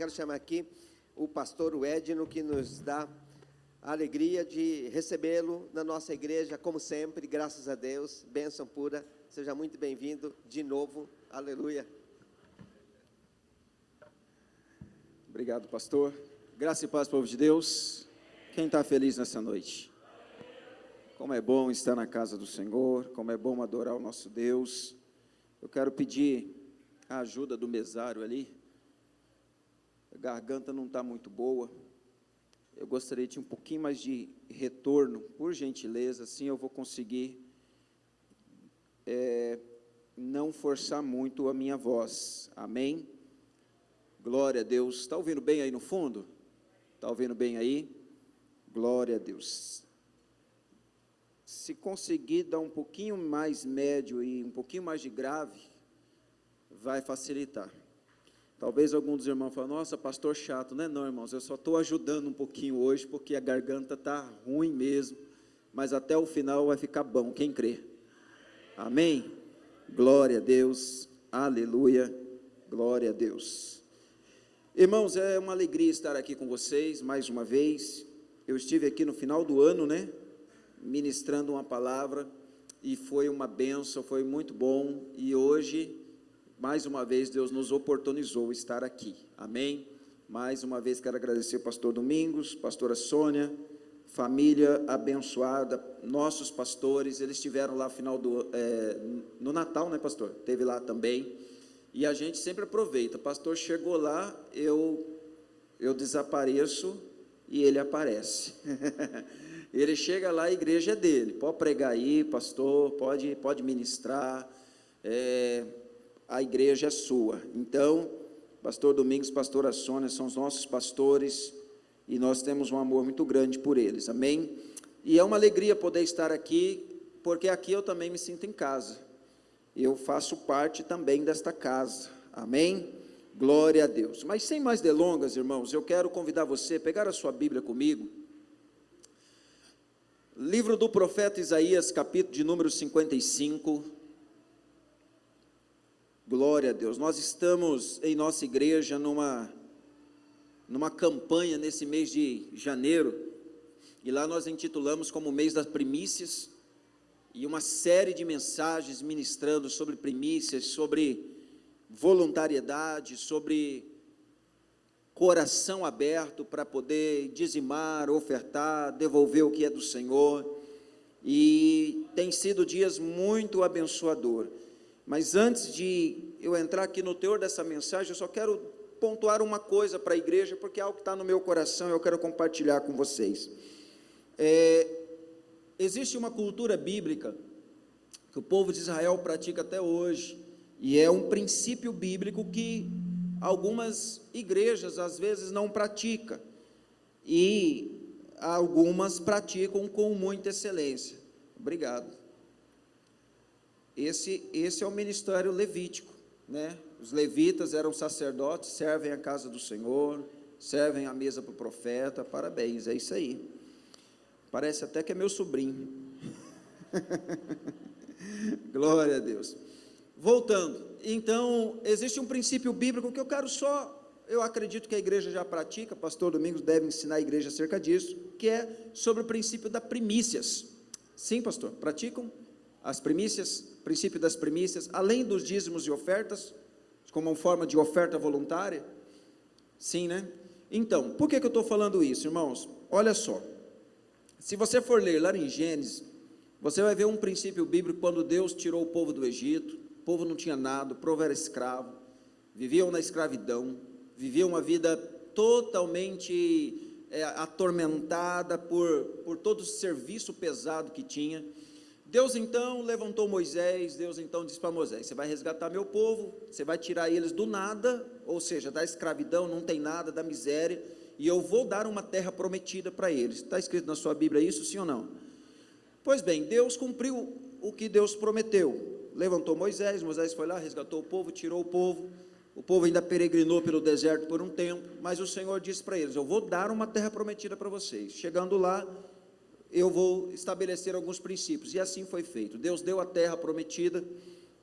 quero chamar aqui o pastor Edno, que nos dá a alegria de recebê-lo na nossa igreja, como sempre, graças a Deus, bênção pura, seja muito bem-vindo de novo, aleluia. Obrigado, pastor. Graça e paz, povo de Deus. Quem está feliz nessa noite? Como é bom estar na casa do Senhor, como é bom adorar o nosso Deus. Eu quero pedir a ajuda do mesário ali. A garganta não está muito boa. Eu gostaria de um pouquinho mais de retorno, por gentileza, assim eu vou conseguir não forçar muito a minha voz. Amém? Glória a Deus. Está ouvindo bem aí no fundo? Está ouvindo bem aí? Glória a Deus. Se conseguir dar um pouquinho mais médio e um pouquinho mais de grave, vai facilitar. Talvez algum dos irmãos falem, nossa, pastor chato. Não é não, irmãos, eu só estou ajudando um pouquinho hoje, porque a garganta está ruim mesmo, mas até o final vai ficar bom, quem crê? Amém? Glória a Deus, aleluia, glória a Deus. Irmãos, é uma alegria estar aqui com vocês, mais uma vez. Eu estive aqui no final do ano, ministrando uma palavra, e foi uma bênção, foi muito bom, e hoje, mais uma vez, Deus nos oportunizou estar aqui, amém? Mais uma vez quero agradecer ao pastor Domingos, pastora Sônia, família abençoada, nossos pastores, eles estiveram lá no Natal, pastor? Teve lá também, e a gente sempre aproveita, pastor chegou lá, eu desapareço e ele aparece, ele chega lá, a igreja é dele, pode pregar aí, pastor, pode ministrar, a igreja é sua. Então, pastor Domingos, pastora Sônia, são os nossos pastores, e nós temos um amor muito grande por eles, amém? E é uma alegria poder estar aqui, porque aqui eu também me sinto em casa, eu faço parte também desta casa, amém? Glória a Deus. Mas sem mais delongas, irmãos, eu quero convidar você a pegar a sua Bíblia comigo, livro do profeta Isaías, capítulo de número 55, glória a Deus. Nós estamos em nossa igreja numa campanha nesse mês de janeiro, e lá nós intitulamos como mês das primícias, e uma série de mensagens ministrando sobre primícias, sobre voluntariedade, sobre coração aberto para poder dizimar, ofertar, devolver o que é do Senhor, e tem sido dias muito abençoador. Mas antes de eu entrar aqui no teor dessa mensagem, eu só quero pontuar uma coisa para a igreja, porque é algo que está no meu coração e eu quero compartilhar com vocês. Existe uma cultura bíblica que o povo de Israel pratica até hoje, e é um princípio bíblico que algumas igrejas às vezes não praticam, e algumas praticam com muita excelência. Obrigado. Esse é o ministério levítico, Os levitas eram sacerdotes, servem a casa do Senhor, servem a mesa para o profeta, parabéns, é isso aí. Parece até que é meu sobrinho. Glória a Deus. Voltando, então, existe um princípio bíblico que eu acredito que a igreja já pratica, pastor Domingos deve ensinar a igreja acerca disso, que é sobre o princípio das primícias. Sim, pastor, praticam as primícias, princípio das primícias, além dos dízimos e ofertas, como uma forma de oferta voluntária? Sim, Então, por que eu estou falando isso, irmãos? Olha só, se você for ler lá em Gênesis, você vai ver um princípio bíblico quando Deus tirou o povo do Egito, o povo não tinha nada, o povo era escravo, viviam na escravidão, viviam uma vida totalmente atormentada por todo o serviço pesado que tinha. Deus então levantou Moisés, Deus então disse para Moisés, você vai resgatar meu povo, você vai tirar eles do nada, ou seja, da escravidão, não tem nada, da miséria, e eu vou dar uma terra prometida para eles. Está escrito na sua Bíblia isso, sim ou não? Pois bem, Deus cumpriu o que Deus prometeu, levantou Moisés foi lá, resgatou o povo, tirou o povo ainda peregrinou pelo deserto por um tempo, mas o Senhor disse para eles, eu vou dar uma terra prometida para vocês, chegando lá, eu vou estabelecer alguns princípios, e assim foi feito. Deus deu a terra prometida,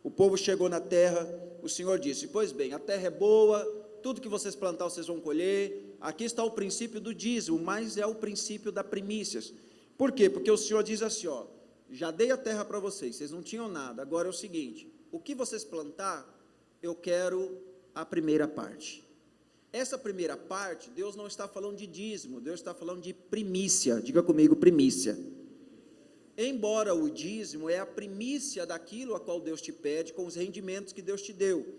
o povo chegou na terra, o Senhor disse, pois bem, a terra é boa, tudo que vocês plantar, vocês vão colher. Aqui está o princípio do dízimo, mas é o princípio da primícias. Por quê? Porque o Senhor diz assim, ó, já dei a terra para vocês, vocês não tinham nada, agora é o seguinte, o que vocês plantar, eu quero a primeira parte. Essa primeira parte, Deus não está falando de dízimo, Deus está falando de primícia. Diga comigo, primícia. Embora o dízimo é a primícia daquilo a qual Deus te pede, com os rendimentos que Deus te deu.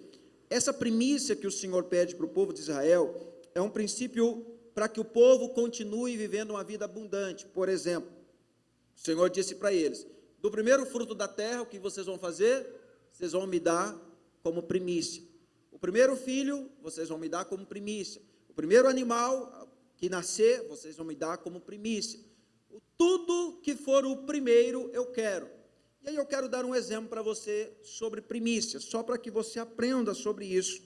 Essa primícia que o Senhor pede para o povo de Israel, é um princípio para que o povo continue vivendo uma vida abundante. Por exemplo, o Senhor disse para eles, do primeiro fruto da terra, o que vocês vão fazer? Vocês vão me dar como primícia. O primeiro filho, vocês vão me dar como primícia. O primeiro animal que nascer, vocês vão me dar como primícia. Tudo que for o primeiro, eu quero. E aí eu quero dar um exemplo para você sobre primícias, só para que você aprenda sobre isso,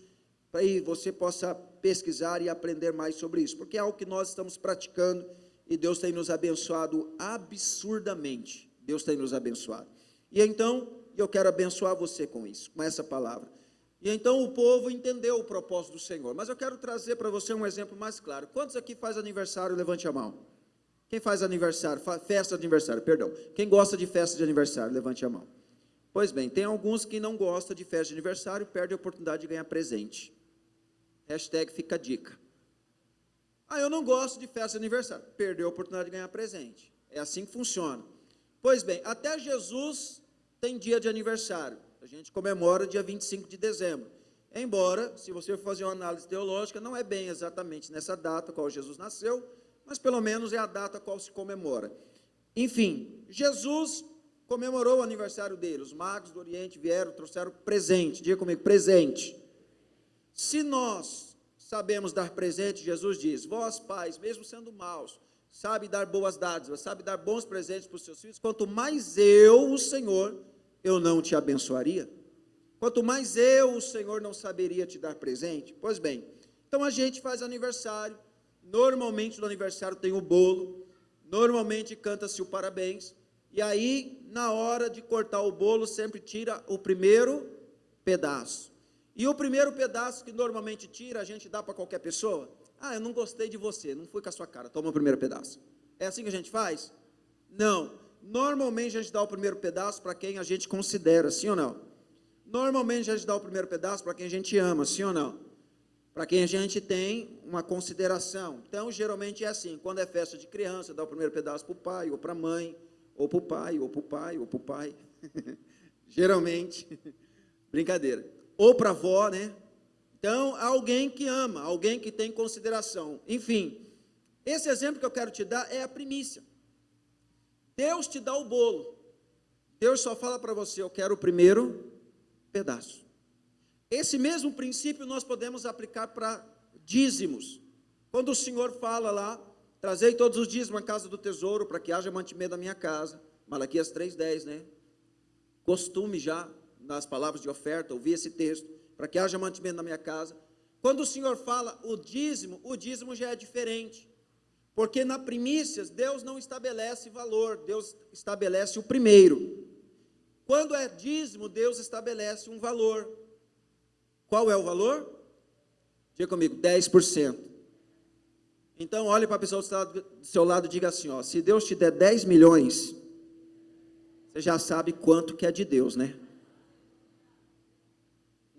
para que você possa pesquisar e aprender mais sobre isso, porque é algo que nós estamos praticando e Deus tem nos abençoado absurdamente. Deus tem nos abençoado. E então, eu quero abençoar você com isso, com essa palavra. E então o povo entendeu o propósito do Senhor. Mas eu quero trazer para você um exemplo mais claro. Quantos aqui faz aniversário? Levante a mão. Quem faz aniversário? Festa de aniversário, perdão. Quem gosta de festa de aniversário? Levante a mão. Pois bem, tem alguns que não gostam de festa de aniversário, perdem a oportunidade de ganhar presente. Hashtag fica a dica. Eu não gosto de festa de aniversário. Perdeu a oportunidade de ganhar presente. É assim que funciona. Pois bem, até Jesus tem dia de aniversário. A gente comemora dia 25 de dezembro. Embora, se você for fazer uma análise teológica, não é bem exatamente nessa data qual Jesus nasceu, mas pelo menos é a data qual se comemora. Enfim, Jesus comemorou o aniversário dele. Os magos do Oriente vieram, trouxeram presente. Diga comigo, presente. Se nós sabemos dar presente, Jesus diz, vós pais, mesmo sendo maus, sabe dar boas dádivas, sabe dar bons presentes para os seus filhos, quanto mais eu, o Senhor, eu não te abençoaria? Quanto mais eu, o Senhor, não saberia te dar presente? Pois bem, então a gente faz aniversário, normalmente no aniversário tem o bolo, normalmente canta-se o parabéns, e aí, na hora de cortar o bolo, sempre tira o primeiro pedaço. E o primeiro pedaço que normalmente tira, a gente dá para qualquer pessoa? Eu não gostei de você, não fui com a sua cara, toma o primeiro pedaço. É assim que a gente faz? Não. Normalmente a gente dá o primeiro pedaço para quem a gente considera, sim ou não? Normalmente a gente dá o primeiro pedaço para quem a gente ama, sim ou não? Para quem a gente tem uma consideração. Então, geralmente é assim, quando é festa de criança, dá o primeiro pedaço para o pai, ou para a mãe, ou para o pai, ou para o pai, ou para o pai. Geralmente, brincadeira. Ou para a avó, né? Então, alguém que ama, alguém que tem consideração. Enfim, esse exemplo que eu quero te dar é a primícia. Deus te dá o bolo. Deus só fala para você, eu quero o primeiro pedaço. Esse mesmo princípio nós podemos aplicar para dízimos. Quando o Senhor fala lá, trazei todos os dízimos à casa do tesouro, para que haja mantimento na minha casa. Malaquias 3:10, né? Costume já, nas palavras de oferta, ouvir esse texto, para que haja mantimento na minha casa. Quando o Senhor fala o dízimo já é diferente. Porque na primícias, Deus não estabelece valor, Deus estabelece o primeiro. Quando é dízimo, Deus estabelece um valor. Qual é o valor? Diga comigo, 10%. Então, olhe para a pessoa do seu lado e diga assim, ó, se Deus te der 10 milhões, você já sabe quanto que é de Deus, né?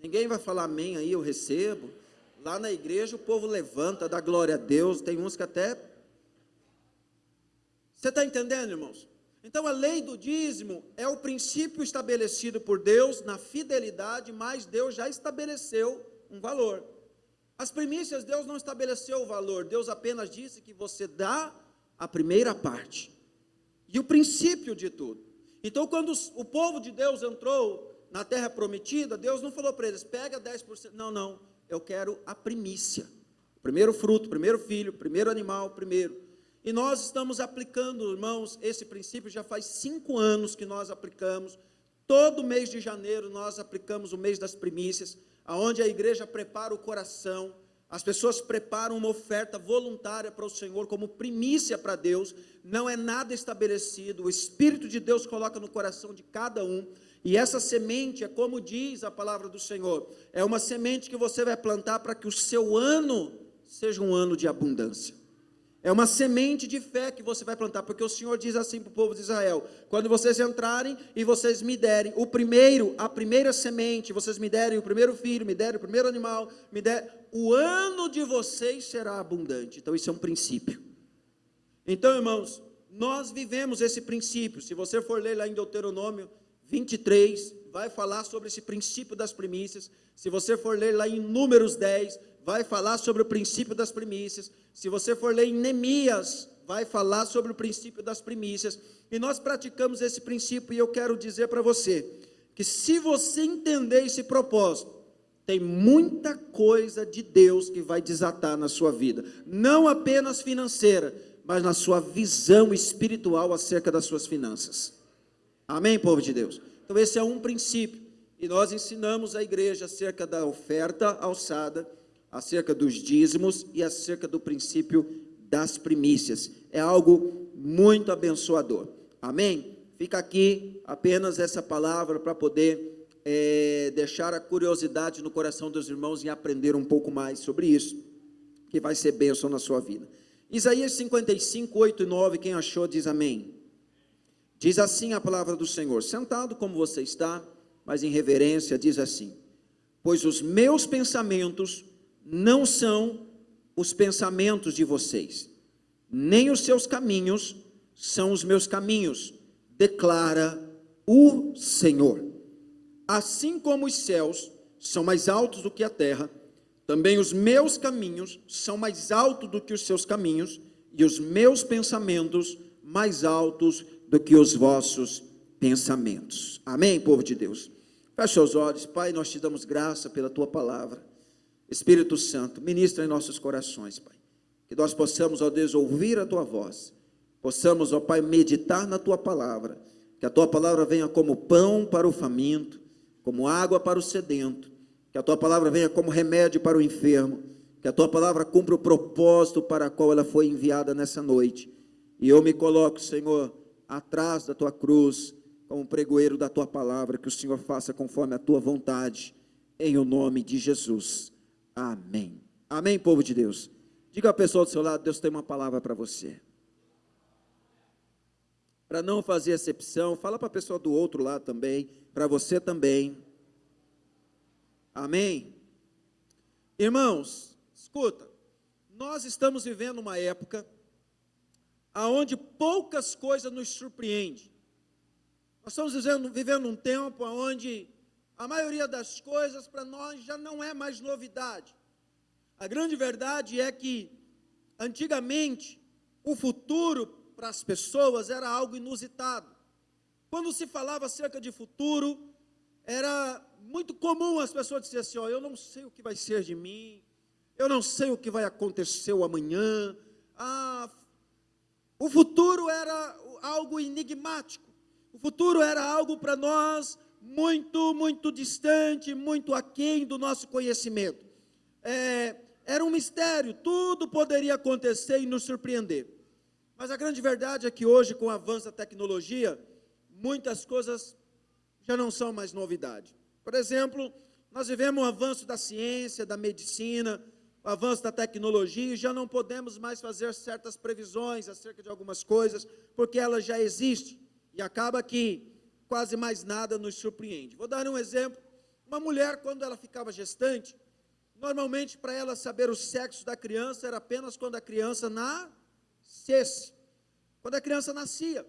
Ninguém vai falar amém aí, eu recebo. Lá na igreja o povo levanta, dá glória a Deus, tem uns que até... Você está entendendo, irmãos? Então a lei do dízimo é o princípio estabelecido por Deus na fidelidade, mas Deus já estabeleceu um valor. As primícias, Deus não estabeleceu o valor, Deus apenas disse que você dá a primeira parte. E o princípio de tudo. Então quando o povo de Deus entrou na terra prometida, Deus não falou para eles, pega 10%, não, eu quero a primícia. O primeiro fruto, o primeiro filho, o primeiro animal, o primeiro. E nós estamos aplicando, irmãos, esse princípio já faz 5 anos que nós aplicamos. Todo mês de janeiro nós aplicamos o mês das primícias, aonde a igreja prepara o coração, as pessoas preparam uma oferta voluntária para o Senhor, como primícia para Deus, não é nada estabelecido, o Espírito de Deus coloca no coração de cada um, E essa semente é como diz a palavra do Senhor, é uma semente que você vai plantar para que o seu ano seja um ano de abundância. É uma semente de fé que você vai plantar, porque o Senhor diz assim para o povo de Israel: quando vocês entrarem e vocês me derem a primeira semente, vocês me derem o primeiro filho, me derem o primeiro animal, o ano de vocês será abundante. Então isso é um princípio. Então, irmãos, nós vivemos esse princípio. Se você for ler lá em Deuteronômio 23, vai falar sobre esse princípio das primícias. Se você for ler lá em Números 10, vai falar sobre o princípio das primícias. Se você for ler em Neemias, vai falar sobre o princípio das primícias. E nós praticamos esse princípio, e eu quero dizer para você, que se você entender esse propósito, tem muita coisa de Deus que vai desatar na sua vida, não apenas financeira, mas na sua visão espiritual acerca das suas finanças. Amém, povo de Deus? Então esse é um princípio, e nós ensinamos a igreja acerca da oferta alçada, acerca dos dízimos e acerca do princípio das primícias. É algo muito abençoador. Amém? Fica aqui apenas essa palavra para poder deixar a curiosidade no coração dos irmãos e aprender um pouco mais sobre isso, que vai ser bênção na sua vida. Isaías 55, 8 e 9, quem achou diz amém. Diz assim a palavra do Senhor, sentado como você está, mas em reverência, diz assim: pois os meus pensamentos não são os pensamentos de vocês, nem os seus caminhos são os meus caminhos, declara o Senhor. Assim como os céus são mais altos do que a terra, também os meus caminhos são mais altos do que os seus caminhos, e os meus pensamentos mais altos do que os vossos pensamentos. Amém, povo de Deus? Feche os olhos. Pai, nós te damos graça pela tua palavra. Espírito Santo, ministra em nossos corações, Pai, que nós possamos, ó Deus, ouvir a tua voz, possamos, ó Pai, meditar na tua palavra, que a tua palavra venha como pão para o faminto, como água para o sedento, que a tua palavra venha como remédio para o enfermo, que a tua palavra cumpra o propósito para o qual ela foi enviada nessa noite. E eu me coloco, Senhor, atrás da tua cruz, como pregoeiro da tua palavra, que o Senhor faça conforme a tua vontade, em o nome de Jesus. Amém. Amém, povo de Deus? Diga à pessoa do seu lado: Deus tem uma palavra para você. Para não fazer acepção, fala para a pessoa do outro lado também, para você também. Amém? Irmãos, escuta, nós estamos vivendo uma época onde poucas coisas nos surpreendem. Nós estamos vivendo um tempo onde a maioria das coisas para nós já não é mais novidade. A grande verdade é que, antigamente, o futuro para as pessoas era algo inusitado. Quando se falava acerca de futuro, era muito comum as pessoas dizerem assim: eu não sei o que vai ser de mim, eu não sei o que vai acontecer amanhã. O futuro era algo enigmático, o futuro era algo para nós muito, muito distante, muito aquém do nosso conhecimento. Era um mistério, tudo poderia acontecer e nos surpreender. Mas a grande verdade é que hoje, com o avanço da tecnologia, muitas coisas já não são mais novidade. Por exemplo, nós vivemos um avanço da ciência, da medicina, o avanço da tecnologia, e já não podemos mais fazer certas previsões acerca de algumas coisas, porque elas já existem, e acaba que quase mais nada nos surpreende. Vou dar um exemplo. Uma mulher, quando ela ficava gestante, normalmente para ela saber o sexo da criança era apenas quando a criança nascesse, quando a criança nascia.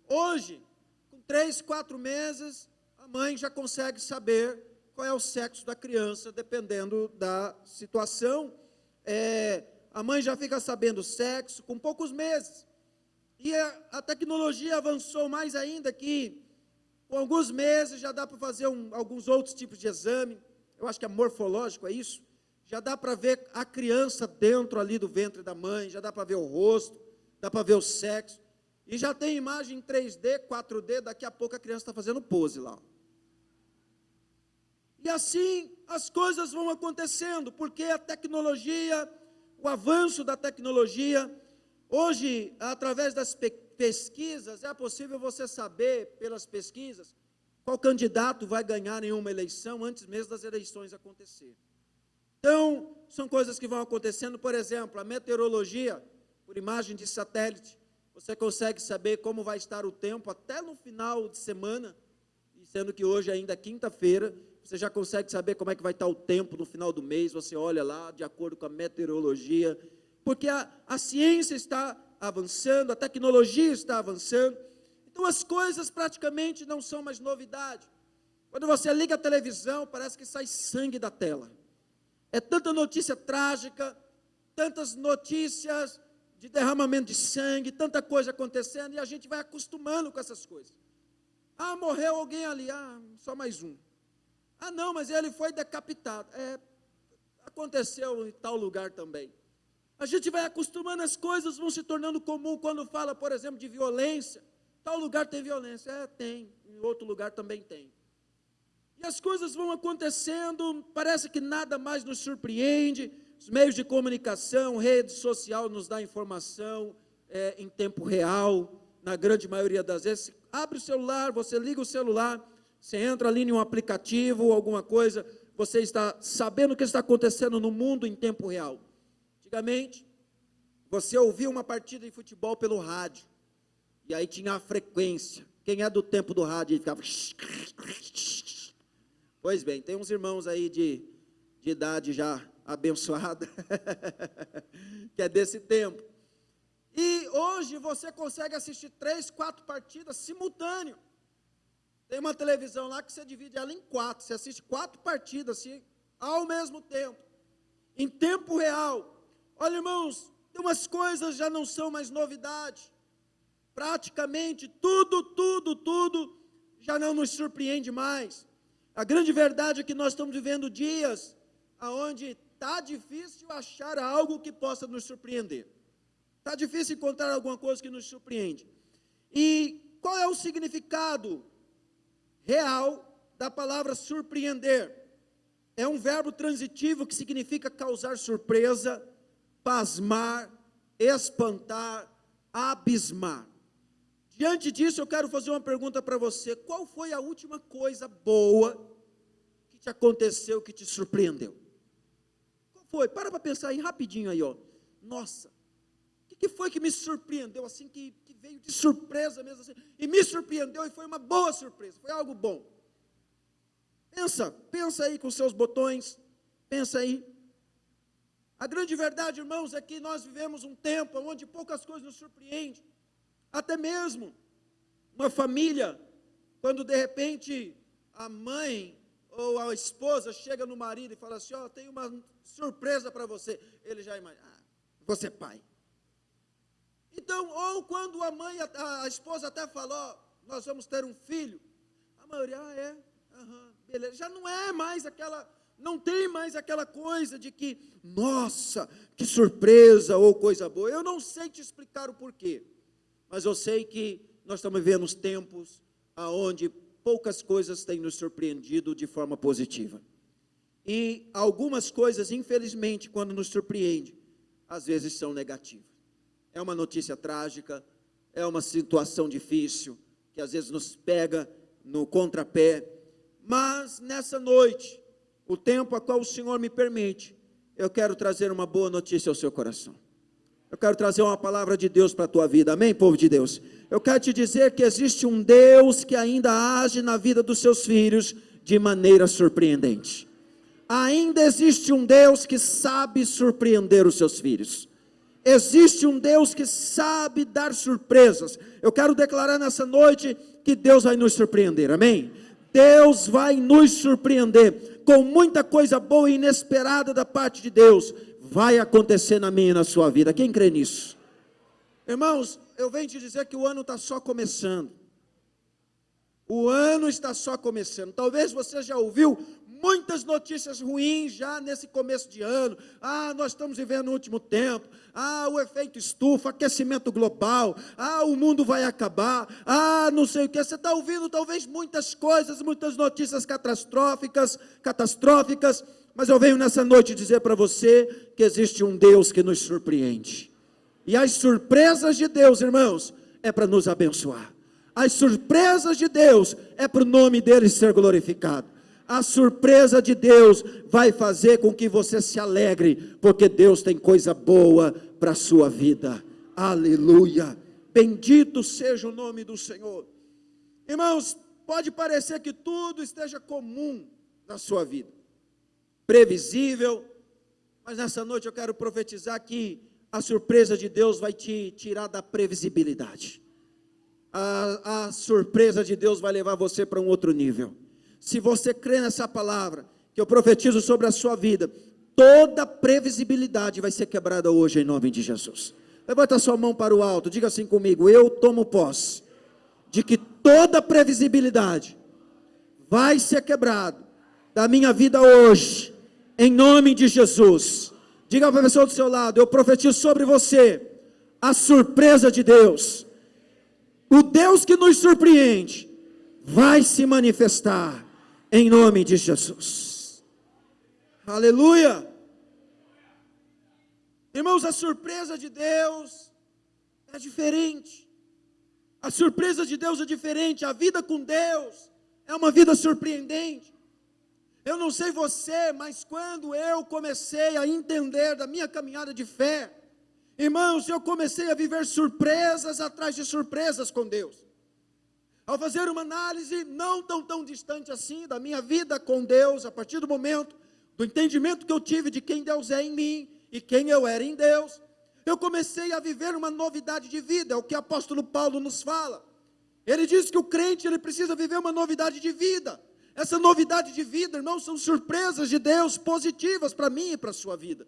Hoje, com 3, 4 meses, a mãe já consegue saber qual é o sexo da criança, dependendo da situação. A mãe já fica sabendo o sexo com poucos meses. E a tecnologia avançou mais ainda, que com alguns meses já dá para fazer alguns outros tipos de exame. Eu acho que é morfológico, é isso? Já dá para ver a criança dentro ali do ventre da mãe, já dá para ver o rosto, dá para ver o sexo. E já tem imagem em 3D, 4D, daqui a pouco a criança está fazendo pose lá. E assim as coisas vão acontecendo, porque a tecnologia, o avanço da tecnologia, hoje, através das pesquisas, é possível você saber, pelas pesquisas, qual candidato vai ganhar em uma eleição antes mesmo das eleições acontecerem. Então, são coisas que vão acontecendo. Por exemplo, a meteorologia, por imagem de satélite, você consegue saber como vai estar o tempo até no final de semana, e sendo que hoje ainda é quinta-feira, você já consegue saber como é que vai estar o tempo no final do mês, você olha lá, de acordo com a meteorologia, porque a ciência está avançando, a tecnologia está avançando, então as coisas praticamente não são mais novidade. Quando você liga a televisão, parece que sai sangue da tela. É tanta notícia trágica, tantas notícias de derramamento de sangue, tanta coisa acontecendo, e a gente vai acostumando com essas coisas. Ah, morreu alguém ali, só mais um. Ah, não, mas ele foi decapitado. Aconteceu em tal lugar também. A gente vai acostumando, as coisas vão se tornando comum. Quando fala, por exemplo, de violência, tal lugar tem violência. Tem, em outro lugar também tem. E as coisas vão acontecendo, parece que nada mais nos surpreende. Os meios de comunicação, rede social nos dá informação em tempo real, na grande maioria das vezes. Abre o celular, você liga o celular, você entra ali em um aplicativo ou alguma coisa, você está sabendo o que está acontecendo no mundo em tempo real. Antigamente, você ouvia uma partida de futebol pelo rádio, e aí tinha a frequência. Quem é do tempo do rádio, ficava... Pois bem, tem uns irmãos aí de idade já abençoada, que é desse tempo. E hoje você consegue assistir 3, 4 partidas simultâneo. Tem uma televisão lá que você divide ela em 4, você assiste 4 partidas assim, ao mesmo tempo, em tempo real. Olha, irmãos, tem umas coisas já não são mais novidade. Praticamente tudo já não nos surpreende mais. A grande verdade é que nós estamos vivendo dias onde está difícil achar algo que possa nos surpreender. Está difícil encontrar alguma coisa que nos surpreende. E qual é o significado real da palavra surpreender? É um verbo transitivo que significa causar surpresa, pasmar, espantar, abismar. Diante disso, eu quero fazer uma pergunta para você. Qual foi a última coisa boa que te aconteceu, que te surpreendeu? Qual foi? Para pensar aí rapidinho aí, ó. Nossa, o que foi que me surpreendeu, assim, que veio de surpresa mesmo, assim, e me surpreendeu, e foi uma boa surpresa, foi algo bom. Pensa aí com seus botões, pensa aí. A grande verdade, irmãos, é que nós vivemos um tempo onde poucas coisas nos surpreendem. Até mesmo uma família, quando de repente a mãe ou a esposa chega no marido e fala assim, tem uma surpresa para você, ele já imagina, você é pai. Então, ou quando a mãe, a esposa até fala, nós vamos ter um filho, a maioria beleza, já não é mais aquela, não tem mais aquela coisa de que, nossa, que surpresa ou coisa boa. Eu não sei te explicar o porquê, mas eu sei que nós estamos vivendo os tempos onde poucas coisas têm nos surpreendido de forma positiva. E algumas coisas, infelizmente, quando nos surpreende, às vezes são negativas. É uma notícia trágica, é uma situação difícil, que às vezes nos pega no contrapé. Mas nessa noite, o tempo a qual o Senhor me permite, eu quero trazer uma boa notícia ao seu coração. Eu quero trazer uma palavra de Deus para a tua vida, amém, povo de Deus? Eu quero te dizer que existe um Deus que ainda age na vida dos seus filhos de maneira surpreendente. Ainda existe um Deus que sabe surpreender os seus filhos. Existe um Deus que sabe dar surpresas. Eu quero declarar nessa noite que Deus vai nos surpreender, amém? Deus vai nos surpreender com muita coisa boa e inesperada da parte de Deus. Vai acontecer na minha e na sua vida. Quem crê nisso? Irmãos, eu venho te dizer que o ano está só começando. O ano está só começando. Talvez você já ouviu muitas notícias ruins já nesse começo de ano. Nós estamos vivendo o último tempo. O efeito estufa, aquecimento global. O mundo vai acabar. Não sei o que. Você está ouvindo talvez muitas coisas, muitas notícias catastróficas. Mas eu venho nessa noite dizer para você que existe um Deus que nos surpreende. E as surpresas de Deus, irmãos, é para nos abençoar. As surpresas de Deus é para o nome dele ser glorificado. A surpresa de Deus vai fazer com que você se alegre, porque Deus tem coisa boa para a sua vida. Aleluia! Bendito seja o nome do Senhor. Irmãos, pode parecer que tudo esteja comum na sua vida, previsível, mas nessa noite eu quero profetizar que a surpresa de Deus vai te tirar da previsibilidade. A surpresa de Deus vai levar você para um outro nível. Se você crê nessa palavra, que eu profetizo sobre a sua vida, toda previsibilidade vai ser quebrada hoje em nome de Jesus. Levanta sua mão para o alto, diga assim comigo: eu tomo posse de que toda previsibilidade vai ser quebrada da minha vida hoje, em nome de Jesus. Diga para a pessoa do seu lado: eu profetizo sobre você a surpresa de Deus. O Deus que nos surpreende vai se manifestar em nome de Jesus. Aleluia! Irmãos, a surpresa de Deus é diferente. A surpresa de Deus é diferente. A vida com Deus é uma vida surpreendente. Eu não sei você, mas quando eu comecei a entender da minha caminhada de fé, irmãos, eu comecei a viver surpresas atrás de surpresas com Deus. Ao fazer uma análise não tão distante assim da minha vida com Deus, a partir do momento do entendimento que eu tive de quem Deus é em mim e quem eu era em Deus, eu comecei a viver uma novidade de vida. É o que o apóstolo Paulo nos fala. Ele diz que o crente ele precisa viver uma novidade de vida. Essa novidade de vida, irmãos, são surpresas de Deus positivas para mim e para a sua vida.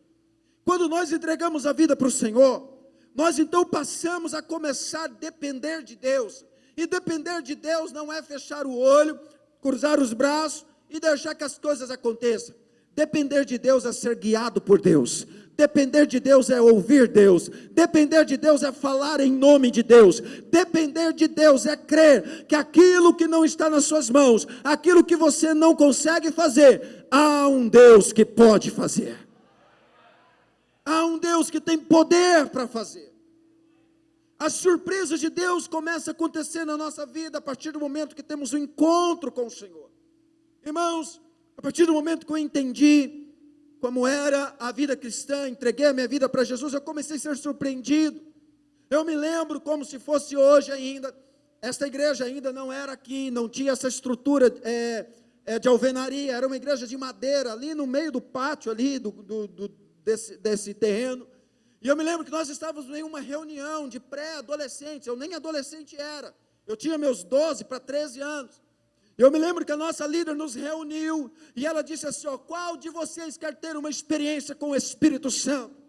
Quando nós entregamos a vida para o Senhor, nós então passamos a começar a depender de Deus. E depender de Deus não é fechar o olho, cruzar os braços e deixar que as coisas aconteçam. Depender de Deus é ser guiado por Deus. Depender de Deus é ouvir Deus. Depender de Deus é falar em nome de Deus. Depender de Deus é crer que aquilo que não está nas suas mãos, aquilo que você não consegue fazer, há um Deus que pode fazer. Há um Deus que tem poder para fazer. As surpresas de Deus começam a acontecer na nossa vida a partir do momento que temos um encontro com o Senhor. Irmãos, a partir do momento que eu entendi como era a vida cristã, entreguei a minha vida para Jesus, eu comecei a ser surpreendido. Eu me lembro como se fosse hoje ainda. Esta igreja ainda não era aqui, não tinha essa estrutura de alvenaria, era uma igreja de madeira, ali no meio do pátio ali, desse terreno. E eu me lembro que nós estávamos em uma reunião de pré-adolescentes, eu nem adolescente era, eu tinha meus 12 para 13 anos. Eu me lembro que a nossa líder nos reuniu, e ela disse assim, qual de vocês quer ter uma experiência com o Espírito Santo?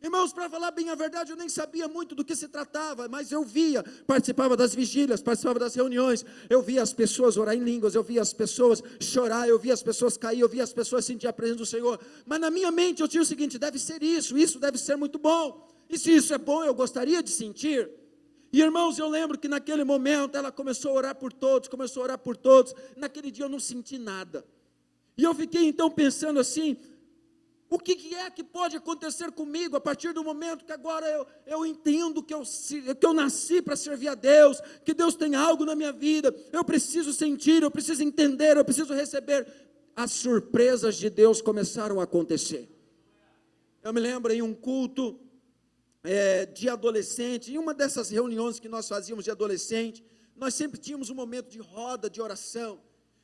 Irmãos, para falar bem a verdade, eu nem sabia muito do que se tratava, mas eu via, participava das vigílias, participava das reuniões, eu via as pessoas orar em línguas, eu via as pessoas chorar, eu via as pessoas cair, eu via as pessoas sentir a presença do Senhor, mas na minha mente eu tinha o seguinte, deve ser isso deve ser muito bom, e se isso é bom, eu gostaria de sentir. E irmãos, eu lembro que naquele momento, ela começou a orar por todos, naquele dia eu não senti nada, e eu fiquei então pensando assim, o que é que pode acontecer comigo a partir do momento que agora eu entendo que eu nasci para servir a Deus, que Deus tem algo na minha vida, eu preciso sentir, eu preciso entender, eu preciso receber. As surpresas de Deus começaram a acontecer. Eu me lembro em um culto de adolescente, em uma dessas reuniões que nós fazíamos de adolescente, nós sempre tínhamos um momento de roda de oração.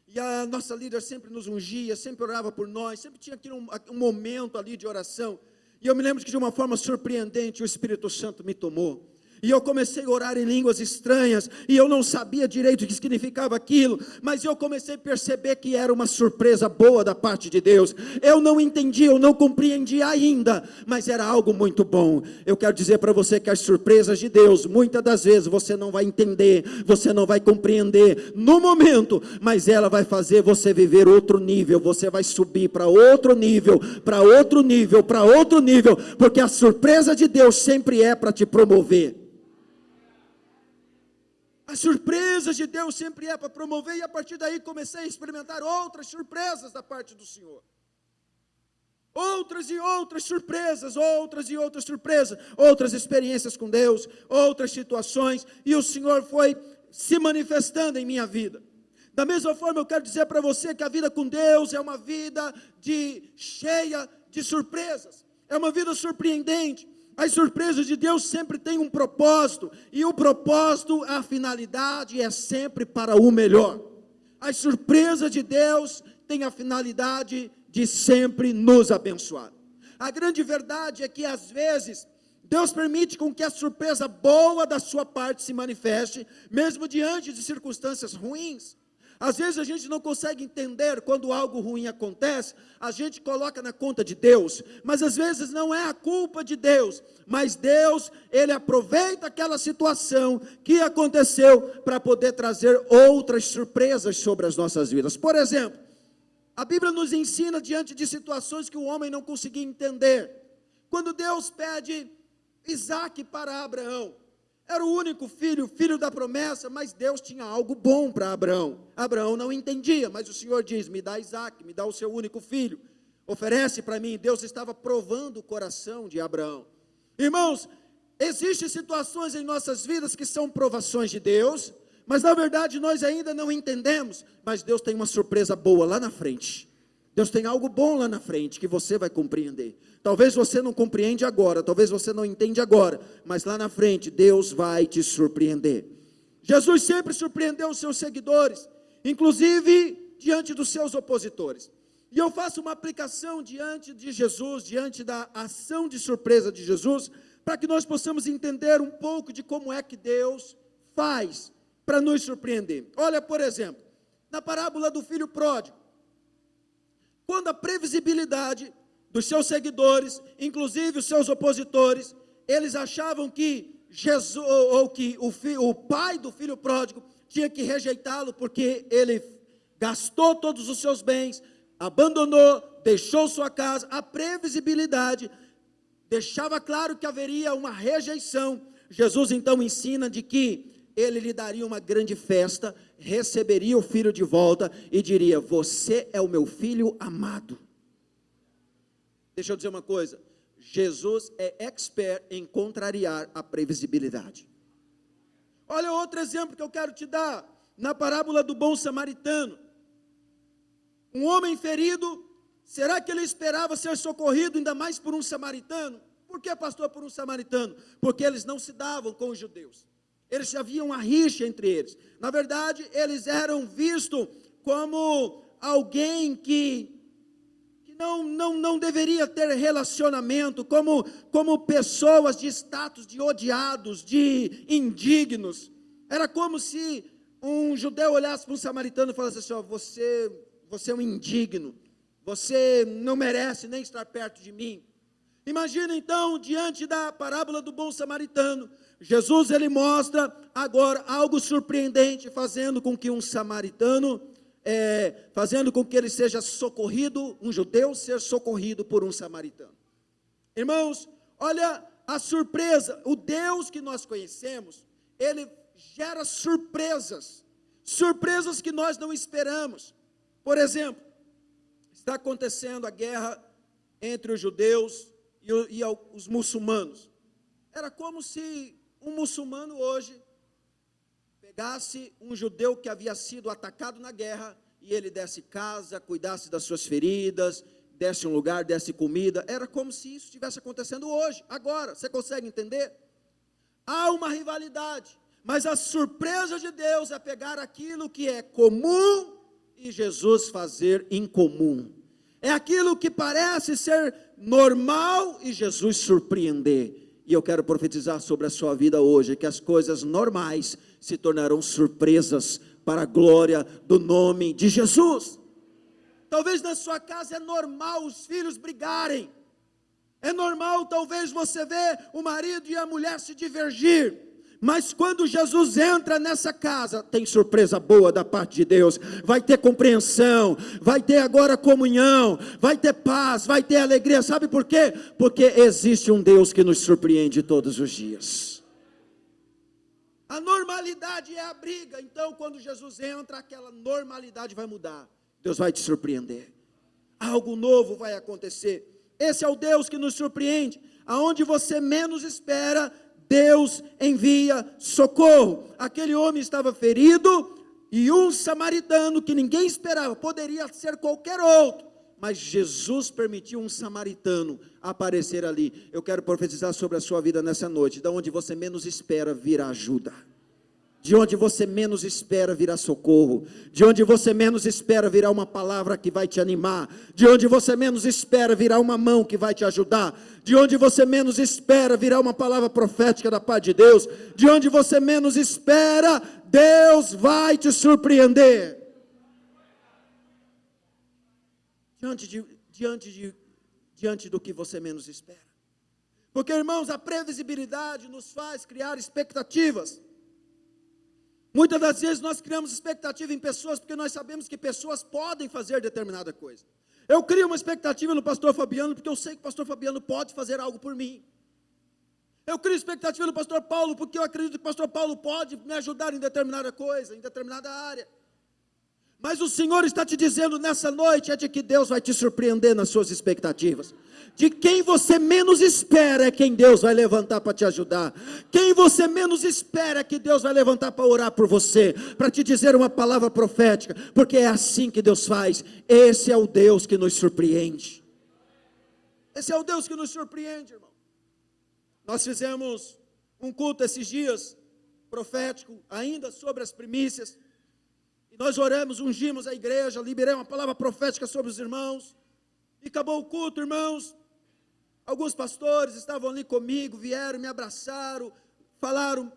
E a nossa líder sempre nos ungia, sempre orava por nós, sempre tinha aqui um momento ali de oração. E eu me lembro que de uma forma surpreendente o Espírito Santo me tomou. E eu comecei a orar em línguas estranhas, e eu não sabia direito o que significava aquilo, mas eu comecei a perceber que era uma surpresa boa da parte de Deus. Eu não entendi, eu não compreendi ainda, mas era algo muito bom. Eu quero dizer para você que as surpresas de Deus, muitas das vezes você não vai entender, você não vai compreender no momento, mas ela vai fazer você viver outro nível, você vai subir para outro nível, para outro nível, para outro nível, porque a surpresa de Deus sempre é para te promover. As surpresas de Deus sempre é para promover, e a partir daí comecei a experimentar outras surpresas da parte do Senhor. Outras e outras surpresas, outras experiências com Deus, outras situações, e o Senhor foi se manifestando em minha vida. Da mesma forma, eu quero dizer para você que a vida com Deus é uma vida cheia de surpresas, é uma vida surpreendente. As surpresas de Deus sempre têm um propósito, e o propósito, a finalidade é sempre para o melhor. As surpresas de Deus têm a finalidade de sempre nos abençoar. A grande verdade é que às vezes Deus permite com que a surpresa boa da sua parte se manifeste, mesmo diante de circunstâncias ruins. Às vezes a gente não consegue entender quando algo ruim acontece, a gente coloca na conta de Deus, mas às vezes não é a culpa de Deus, mas Deus, Ele aproveita aquela situação que aconteceu para poder trazer outras surpresas sobre as nossas vidas. Por exemplo, a Bíblia nos ensina diante de situações que o homem não conseguia entender. Quando Deus pede Isaque para Abraão, era o único filho, filho da promessa, mas Deus tinha algo bom para Abraão. Abraão não entendia, mas o Senhor diz, me dá Isaque, me dá o seu único filho, oferece para mim. Deus estava provando o coração de Abraão. Irmãos, existem situações em nossas vidas que são provações de Deus, mas na verdade nós ainda não entendemos, mas Deus tem uma surpresa boa lá na frente. Deus tem algo bom lá na frente que você vai compreender. Talvez você não compreende agora, talvez você não entende agora, mas lá na frente Deus vai te surpreender. Jesus sempre surpreendeu os seus seguidores, inclusive diante dos seus opositores. E eu faço uma aplicação diante de Jesus, diante da ação de surpresa de Jesus, para que nós possamos entender um pouco de como é que Deus faz para nos surpreender. Olha, por exemplo, na parábola do filho pródigo, quando a previsibilidade dos seus seguidores, inclusive os seus opositores, eles achavam que Jesus, ou que o pai do filho pródigo tinha que rejeitá-lo, porque ele gastou todos os seus bens, abandonou, deixou sua casa. A previsibilidade deixava claro que haveria uma rejeição. Jesus então ensina de que ele lhe daria uma grande festa, receberia o filho de volta e diria, você é o meu filho amado. Deixa eu dizer uma coisa, Jesus é expert em contrariar a previsibilidade. Olha outro exemplo que eu quero te dar, na parábola do bom samaritano. Um homem ferido, será que ele esperava ser socorrido ainda mais por um samaritano? Por que, pastor, por um samaritano? Porque eles não se davam com os judeus. Eles haviam uma rixa entre eles. Na verdade, eles eram vistos como alguém que não deveria ter relacionamento, como pessoas de status, de odiados, de indignos. Era como se um judeu olhasse para um samaritano e falasse assim, ó, você é um indigno, você não merece nem estar perto de mim. Imagina então, diante da parábola do bom samaritano, Jesus ele mostra agora algo surpreendente, fazendo com que um samaritano, fazendo com que ele seja socorrido, um judeu ser socorrido por um samaritano. Irmãos, olha a surpresa, o Deus que nós conhecemos, ele gera surpresas que nós não esperamos. Por exemplo, está acontecendo a guerra entre os judeus e os muçulmanos. Era como se um muçulmano hoje pegasse um judeu que havia sido atacado na guerra e ele desse casa, cuidasse das suas feridas, desse um lugar, desse comida. Era como se isso estivesse acontecendo hoje, agora. Você consegue entender? Há uma rivalidade, mas a surpresa de Deus é pegar aquilo que é comum e Jesus fazer incomum. É aquilo que parece ser normal e Jesus surpreender. E eu quero profetizar sobre a sua vida hoje, que as coisas normais se tornarão surpresas para a glória do nome de Jesus. Talvez na sua casa é normal os filhos brigarem. É normal talvez você ver o marido e a mulher se divergir. Mas quando Jesus entra nessa casa, tem surpresa boa da parte de Deus. Vai ter compreensão, vai ter agora comunhão, vai ter paz, vai ter alegria. Sabe por quê? Porque existe um Deus que nos surpreende todos os dias. A normalidade é a briga. Então quando Jesus entra, aquela normalidade vai mudar. Deus vai te surpreender. Algo novo vai acontecer. Esse é o Deus que nos surpreende. Aonde você menos espera, Deus envia socorro. Aquele homem estava ferido, e um samaritano que ninguém esperava, poderia ser qualquer outro, mas Jesus permitiu um samaritano aparecer ali. Eu quero profetizar sobre a sua vida nessa noite. De onde você menos espera virá ajuda, de onde você menos espera virá socorro, de onde você menos espera virá uma palavra que vai te animar, de onde você menos espera virá uma mão que vai te ajudar, de onde você menos espera virá uma palavra profética da parte de Deus, de onde você menos espera, Deus vai te surpreender. Diante do que você menos espera. Porque, irmãos, a previsibilidade nos faz criar expectativas. Muitas das vezes nós criamos expectativa em pessoas, porque nós sabemos que pessoas podem fazer determinada coisa. Eu crio uma expectativa no pastor Fabiano, porque eu sei que o pastor Fabiano pode fazer algo por mim. Eu crio expectativa no pastor Paulo, porque eu acredito que o pastor Paulo pode me ajudar em determinada coisa, em determinada área. Mas o Senhor está te dizendo nessa noite, é de que Deus vai te surpreender nas suas expectativas. De quem você menos espera é quem Deus vai levantar para te ajudar. Quem você menos espera é que Deus vai levantar para orar por você, para te dizer uma palavra profética, porque é assim que Deus faz. Esse é o Deus que nos surpreende. Esse é o Deus que nos surpreende, irmão. Nós fizemos um culto esses dias, profético, ainda sobre as primícias. Nós oramos, ungimos a igreja, liberei uma palavra profética sobre os irmãos, e acabou o culto, irmãos. Alguns pastores estavam ali comigo, vieram, me abraçaram, falaram,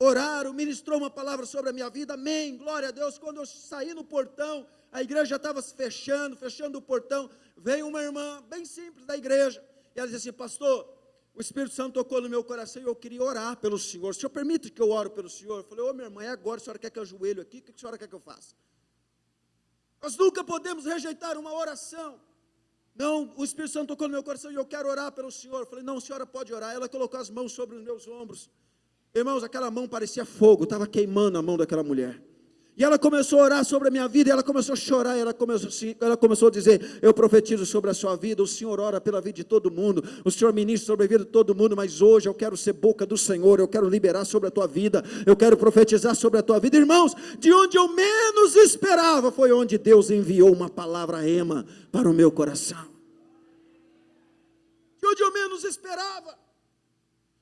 oraram, ministrou uma palavra sobre a minha vida, amém, glória a Deus. Quando eu saí no portão, a igreja já estava se fechando o portão, veio uma irmã bem simples da igreja, e ela disse assim: pastor, o Espírito Santo tocou no meu coração e eu queria orar pelo senhor. O senhor permite que eu ore pelo senhor? Eu falei: ô minha irmã, é agora, a senhora quer que eu ajoelho aqui? O que a senhora quer que eu faça? Nós nunca podemos rejeitar uma oração. Não, o Espírito Santo tocou no meu coração e eu quero orar pelo senhor. Eu falei: não, a senhora pode orar. Ela colocou as mãos sobre os meus ombros. Irmãos, aquela mão parecia fogo, estava queimando a mão daquela mulher. E ela começou a orar sobre a minha vida, e ela começou a chorar, ela começou a dizer: eu profetizo sobre a sua vida, o Senhor ora pela vida de todo mundo, o Senhor ministra sobre a vida de todo mundo, mas hoje eu quero ser boca do Senhor, eu quero liberar sobre a tua vida, eu quero profetizar sobre a tua vida. Irmãos, de onde eu menos esperava, foi onde Deus enviou uma palavra rema para o meu coração. De onde eu menos esperava,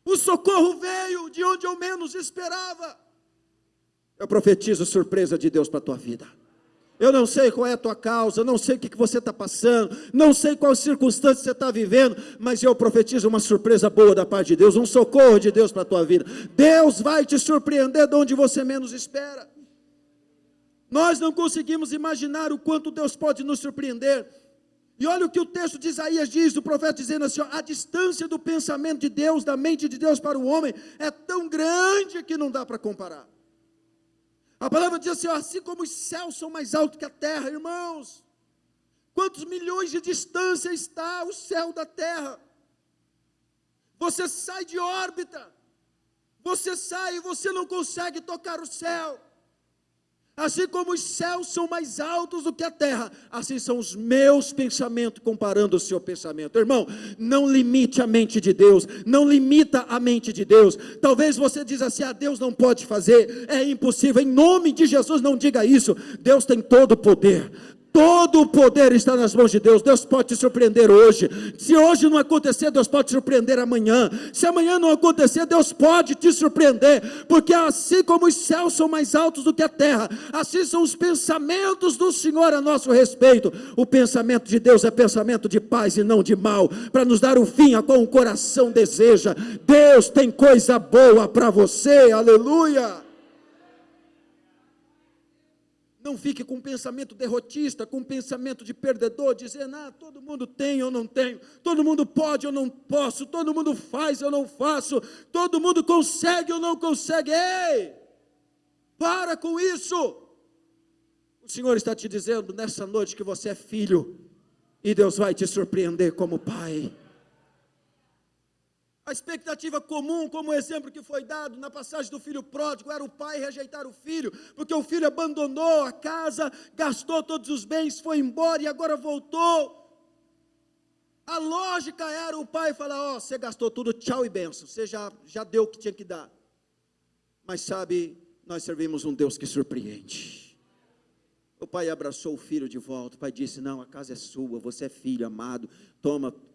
o socorro veio de onde eu menos esperava. Eu profetizo surpresa de Deus para a tua vida. Eu não sei qual é a tua causa, não sei o que você está passando, não sei qual circunstância você está vivendo, mas eu profetizo uma surpresa boa da parte de Deus, um socorro de Deus para a tua vida. Deus vai te surpreender de onde você menos espera. Nós não conseguimos imaginar o quanto Deus pode nos surpreender. E olha o que o texto de Isaías diz, do profeta, dizendo assim: ó, a distância do pensamento de Deus, da mente de Deus para o homem, é tão grande que não dá para comparar. A palavra diz assim: ó, assim como os céus são mais altos que a terra, irmãos, quantos milhões de distância está o céu da terra? Você sai de órbita, você sai e você não consegue tocar o céu. Assim como os céus são mais altos do que a terra, assim são os meus pensamentos comparando o seu pensamento. Irmão, não limite a mente de Deus, não limita a mente de Deus. Talvez você diz assim: ah, Deus não pode fazer, é impossível. Em nome de Jesus, não diga isso. Deus tem todo o poder. Todo o poder está nas mãos de Deus. Deus pode te surpreender hoje. Se hoje não acontecer, Deus pode te surpreender amanhã. Se amanhã não acontecer, Deus pode te surpreender. Porque assim como os céus são mais altos do que a terra, assim são os pensamentos do Senhor a nosso respeito. O pensamento de Deus é pensamento de paz e não de mal, para nos dar o fim a qual o coração deseja. Deus tem coisa boa para você. Aleluia. Não fique com um pensamento derrotista, com um pensamento de perdedor, dizendo: ah, todo mundo tem, eu não tenho, todo mundo pode, eu não posso, todo mundo faz, eu não faço, todo mundo consegue, eu não consigo. Ei, para com isso. O Senhor está te dizendo nessa noite que você é filho, e Deus vai te surpreender como pai. A expectativa comum, como o exemplo que foi dado na passagem do filho pródigo, era o pai rejeitar o filho, porque o filho abandonou a casa, gastou todos os bens, foi embora e agora voltou. A lógica era o pai falar, ó, você gastou tudo, tchau e benção, você já deu o que tinha que dar. Mas sabe, nós servimos um Deus que surpreende. O pai abraçou o filho de volta, o pai disse, não, a casa é sua, você é filho amado,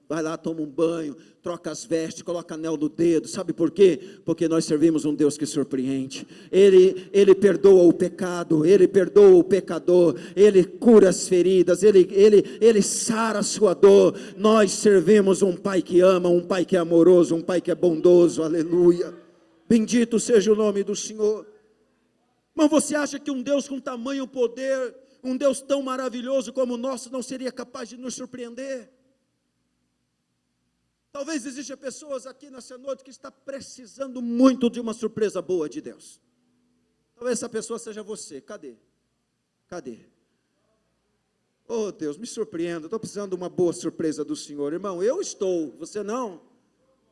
vai lá, toma um banho, troca as vestes, coloca anel no dedo, sabe por quê? Porque nós servimos um Deus que surpreende, Ele perdoa o pecado, Ele perdoa o pecador, Ele cura as feridas, Ele sara a sua dor. Nós servimos um Pai que ama, um Pai que é amoroso, um Pai que é bondoso, aleluia, bendito seja o nome do Senhor. Mas você acha que um Deus com tamanho poder, um Deus tão maravilhoso como o nosso, não seria capaz de nos surpreender? Talvez existam pessoas aqui nessa noite que está precisando muito de uma surpresa boa de Deus. Talvez essa pessoa seja você. Cadê? Oh Deus, me surpreenda, estou precisando de uma boa surpresa do Senhor. Irmão, eu estou, você não?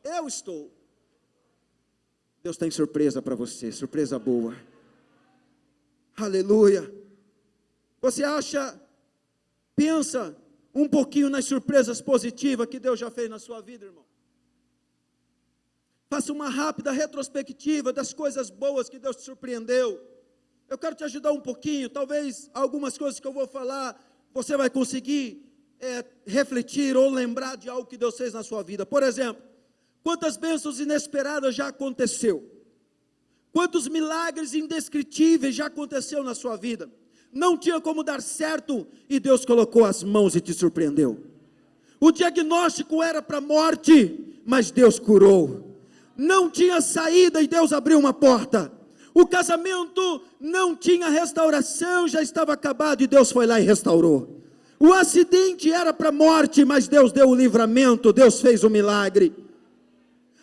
Eu estou. Deus tem surpresa para você, surpresa boa. Aleluia. Você pensa um pouquinho nas surpresas positivas que Deus já fez na sua vida, irmão. Faça uma rápida retrospectiva das coisas boas que Deus te surpreendeu. Eu quero te ajudar um pouquinho, talvez algumas coisas que eu vou falar, você vai conseguir refletir ou lembrar de algo que Deus fez na sua vida. Por exemplo, quantas bênçãos inesperadas já aconteceu? Quantos milagres indescritíveis já aconteceu na sua vida? Não tinha como dar certo e Deus colocou as mãos e te surpreendeu. O diagnóstico era para morte, mas Deus curou. Não tinha saída e Deus abriu uma porta. O casamento não tinha restauração, já estava acabado e Deus foi lá e restaurou. O acidente era para morte, mas Deus deu o livramento, Deus fez o milagre.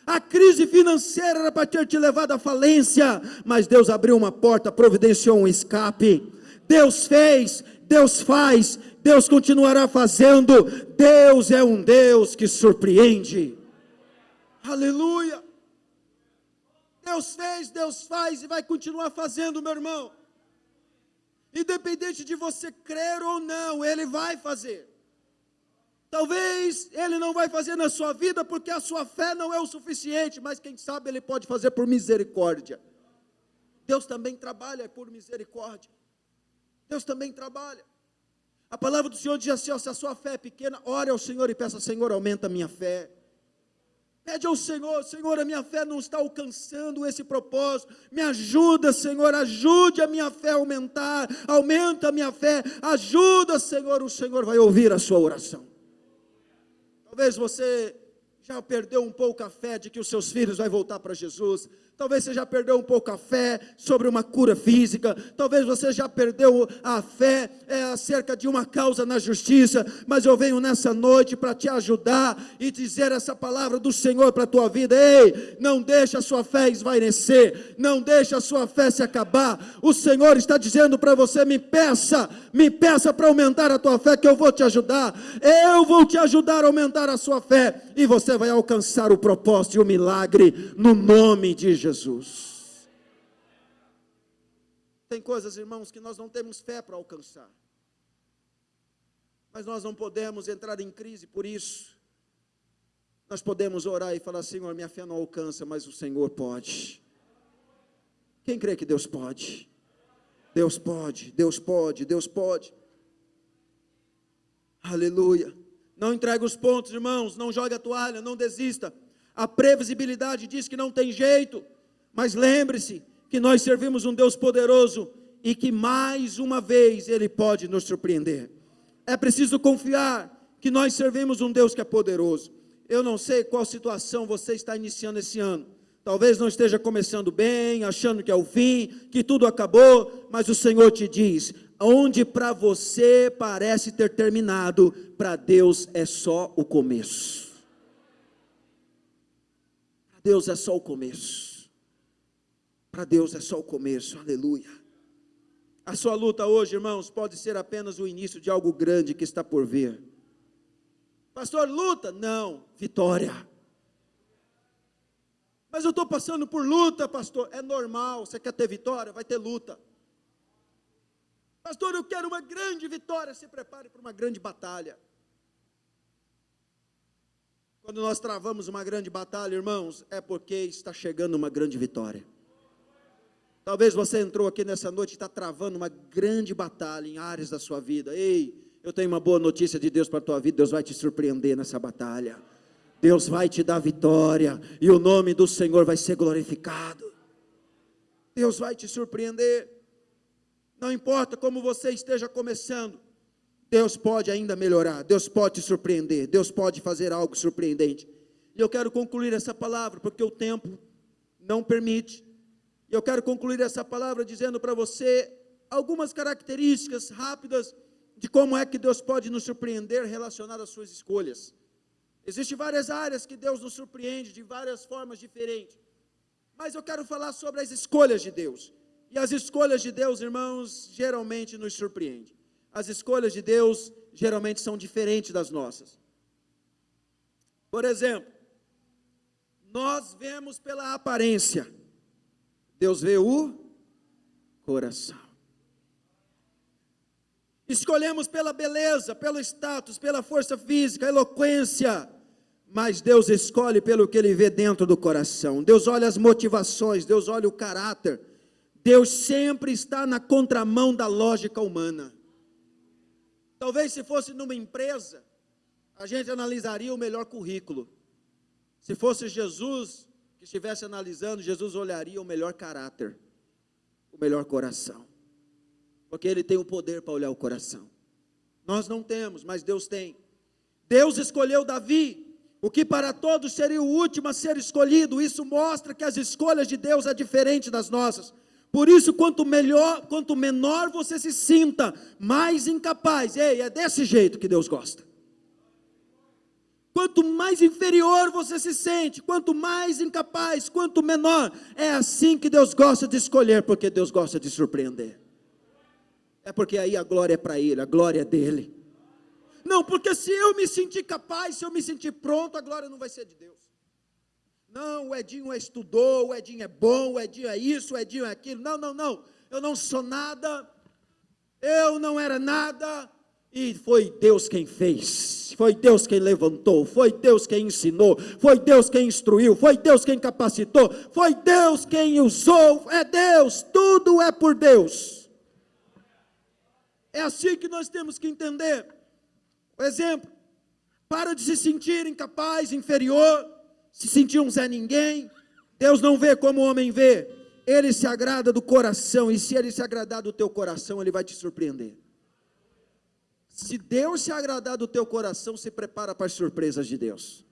A crise financeira era para ter te levado à falência, mas Deus abriu uma porta, providenciou um escape. Deus fez, Deus faz, Deus continuará fazendo. Deus é um Deus que surpreende. Aleluia. Deus fez, Deus faz e vai continuar fazendo, meu irmão. Independente de você crer ou não, Ele vai fazer. Talvez Ele não vai fazer na sua vida porque a sua fé não é o suficiente, mas quem sabe Ele pode fazer por misericórdia. Deus também trabalha por misericórdia. Deus também trabalha. A palavra do Senhor diz assim, ó, se a sua fé é pequena, ore ao Senhor e peça, Senhor, aumenta a minha fé. Pede ao Senhor, Senhor, a minha fé não está alcançando esse propósito, me ajuda, Senhor, ajude a minha fé a aumentar, aumenta a minha fé, ajuda, Senhor, o Senhor vai ouvir a sua oração. Talvez você já perdeu um pouco a fé de que os seus filhos vão voltar para Jesus. Talvez você já perdeu um pouco a fé sobre uma cura física. Talvez você já perdeu a fé acerca de uma causa na justiça. Mas eu venho nessa noite para te ajudar e dizer essa palavra do Senhor para a tua vida. Ei, não deixe a sua fé esvairecer. Não deixe a sua fé se acabar. O Senhor está dizendo para você, me peça para aumentar a tua fé que eu vou te ajudar. Eu vou te ajudar a aumentar a sua fé. E você vai alcançar o propósito e o milagre no nome de Jesus. Tem coisas, irmãos, que nós não temos fé para alcançar. Mas nós não podemos entrar em crise por isso. Nós podemos orar e falar, Senhor, minha fé não alcança, mas o Senhor pode. Quem crê que Deus pode? Deus pode, Deus pode, Deus pode. Aleluia. Não entregue os pontos, irmãos, não jogue a toalha, não desista. A previsibilidade diz que não tem jeito, mas lembre-se que nós servimos um Deus poderoso e que mais uma vez Ele pode nos surpreender. É preciso confiar que nós servimos um Deus que é poderoso. Eu não sei qual situação você está iniciando esse ano. Talvez não esteja começando bem, achando que é o fim, que tudo acabou, mas o Senhor te diz, onde para você parece ter terminado, para Deus é só o começo. Para Deus é só o começo. Para Deus é só o começo, aleluia. A sua luta hoje, irmãos, pode ser apenas o início de algo grande que está por vir. Pastor, luta? Não, vitória. Mas eu estou passando por luta, pastor. É normal, você quer ter vitória? Vai ter luta. Pastor, eu quero uma grande vitória. Se prepare para uma grande batalha. Quando nós travamos uma grande batalha, irmãos, é porque está chegando uma grande vitória. Talvez você entrou aqui nessa noite e está travando uma grande batalha em áreas da sua vida. Ei, eu tenho uma boa notícia de Deus para a tua vida. Deus vai te surpreender nessa batalha. Deus vai te dar vitória e o nome do Senhor vai ser glorificado. Deus vai te surpreender. Não importa como você esteja começando, Deus pode ainda melhorar, Deus pode te surpreender, Deus pode fazer algo surpreendente. E eu quero concluir essa palavra, porque o tempo não permite. E eu quero concluir essa palavra dizendo para você algumas características rápidas de como é que Deus pode nos surpreender relacionado às suas escolhas. Existem várias áreas que Deus nos surpreende de várias formas diferentes. Mas eu quero falar sobre as escolhas de Deus. E as escolhas de Deus, irmãos, geralmente nos surpreendem. As escolhas de Deus geralmente são diferentes das nossas. Por exemplo, nós vemos pela aparência, Deus vê o coração. Escolhemos pela beleza, pelo status, pela força física, eloquência, mas Deus escolhe pelo que Ele vê dentro do coração. Deus olha as motivações, Deus olha o caráter. Deus sempre está na contramão da lógica humana. Talvez se fosse numa empresa, a gente analisaria o melhor currículo. Se fosse Jesus que estivesse analisando, Jesus olharia o melhor caráter, o melhor coração. Porque Ele tem o poder para olhar o coração. Nós não temos, mas Deus tem. Deus escolheu Davi, o que para todos seria o último a ser escolhido. Isso mostra que as escolhas de Deus é diferente das nossas. Por isso, quanto menor você se sinta, mais incapaz. Ei, é desse jeito que Deus gosta. Quanto mais inferior você se sente, quanto mais incapaz, quanto menor, é assim que Deus gosta de escolher, porque Deus gosta de surpreender. É porque aí a glória é para Ele, a glória é dEle. Não, porque se eu me sentir capaz, se eu me sentir pronto, a glória não vai ser de Deus. Não, o Edinho estudou, o Edinho é bom, o Edinho é isso, o Edinho é aquilo. Não, eu não sou nada, eu não era nada, e foi Deus quem fez, foi Deus quem levantou, foi Deus quem ensinou, foi Deus quem instruiu, foi Deus quem capacitou, foi Deus quem usou, é Deus, tudo é por Deus. É assim que nós temos que entender. Por exemplo, para de se sentir incapaz, inferior, se sentir um Zé Ninguém. Deus não vê como o homem vê, Ele se agrada do coração, e se Ele se agradar do teu coração, Ele vai te surpreender. Se Deus se agradar do teu coração, se prepara para as surpresas de Deus.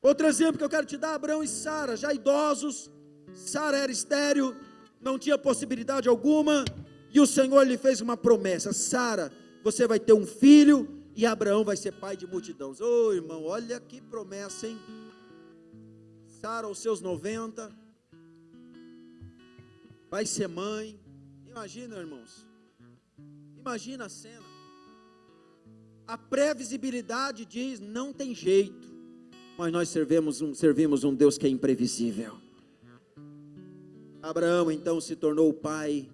Outro exemplo que eu quero te dar, Abraão e Sara, já idosos, Sara era estéril, não tinha possibilidade alguma, e o Senhor lhe fez uma promessa: Sara, você vai ter um filho, e Abraão vai ser pai de multidões. Ô irmão, olha que promessa, hein? Sara aos seus 90, vai ser mãe. Imagina, irmãos, imagina a cena. A previsibilidade diz, não tem jeito, mas nós servimos um Deus que é imprevisível. Abraão então se tornou o pai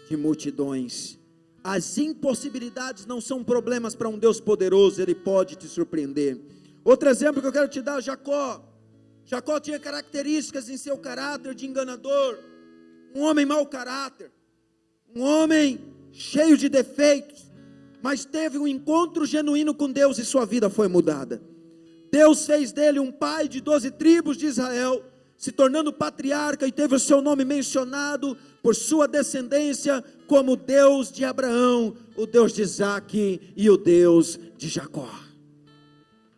de multidões. As impossibilidades não são problemas para um Deus poderoso, Ele pode te surpreender. Outro exemplo que eu quero te dar, Jacó. Jacó tinha características em seu caráter de enganador, um homem mau caráter, um homem cheio de defeitos, mas teve um encontro genuíno com Deus e sua vida foi mudada. Deus fez dele um pai de 12 tribos de Israel, se tornando patriarca, e teve o seu nome mencionado por sua descendência como o Deus de Abraão, o Deus de Isaque e o Deus de Jacó.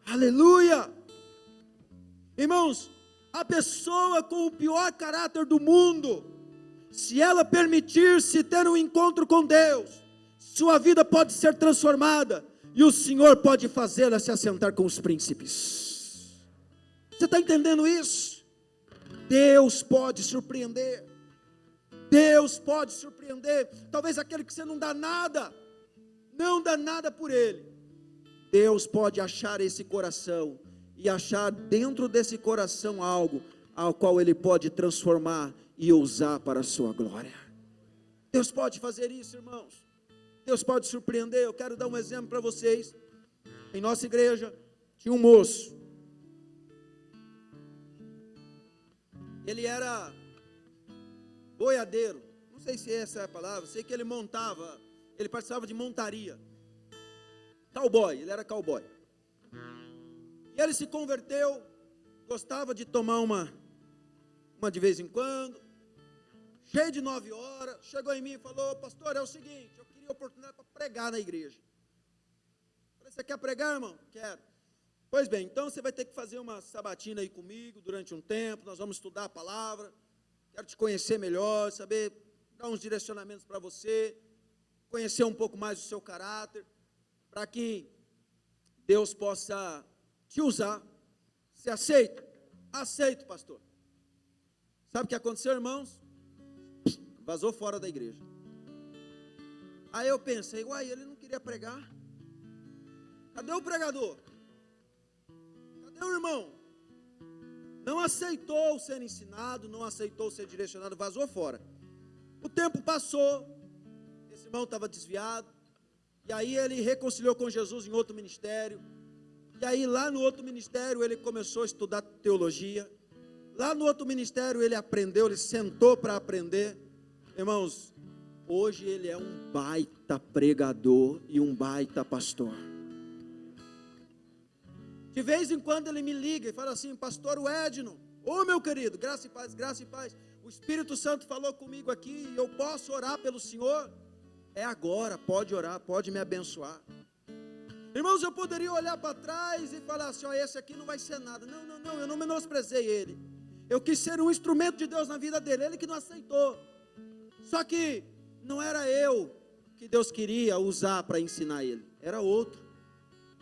Aleluia! Irmãos, a pessoa com o pior caráter do mundo, se ela permitir-se ter um encontro com Deus, sua vida pode ser transformada, e o Senhor pode fazê-la se assentar com os príncipes. Você está entendendo isso? Deus pode surpreender. Deus pode surpreender. Talvez aquele que você não dá nada por ele. Deus pode achar esse coração e achar dentro desse coração algo ao qual Ele pode transformar e usar para a sua glória. Deus pode fazer isso, irmãos. Deus pode surpreender. Eu quero dar um exemplo para vocês. Em nossa igreja tinha um moço, ele era boiadeiro, não sei se essa é a palavra, sei que ele participava de montaria, cowboy, ele era cowboy, e ele se converteu, gostava de tomar uma de vez em quando, cheio de 9 horas, chegou em mim e falou: pastor, é o seguinte, eu queria oportunidade para pregar na igreja. Falei: você quer pregar, irmão? Quero. Pois bem, então você vai ter que fazer uma sabatina aí comigo durante um tempo, nós vamos estudar a palavra, quero te conhecer melhor, saber, dar uns direcionamentos para você, conhecer um pouco mais o seu caráter, para que Deus possa te usar. Você aceita? Aceito, pastor. Sabe o que aconteceu, irmãos? Vazou fora da igreja. Aí eu pensei: uai, ele não queria pregar? Cadê o pregador? Cadê o irmão? Não aceitou ser ensinado, não aceitou ser direcionado, vazou fora. O tempo passou, esse irmão estava desviado, e aí ele reconciliou com Jesus em outro ministério, e aí lá no outro ministério ele começou a estudar teologia, lá no outro ministério ele aprendeu, ele sentou para aprender. Irmãos, hoje ele é um baita pregador e um baita pastor. De vez em quando ele me liga e fala assim: pastor Edno, ô meu querido, graça e paz, graça e paz, o Espírito Santo falou comigo aqui, eu posso orar pelo senhor? É agora, pode orar, pode me abençoar. Irmãos, eu poderia olhar para trás e falar assim: ó, esse aqui não vai ser nada. Não, eu não menosprezei ele, eu quis ser um instrumento de Deus na vida dele, ele que não aceitou. Só que não era eu que Deus queria usar para ensinar ele, era outro,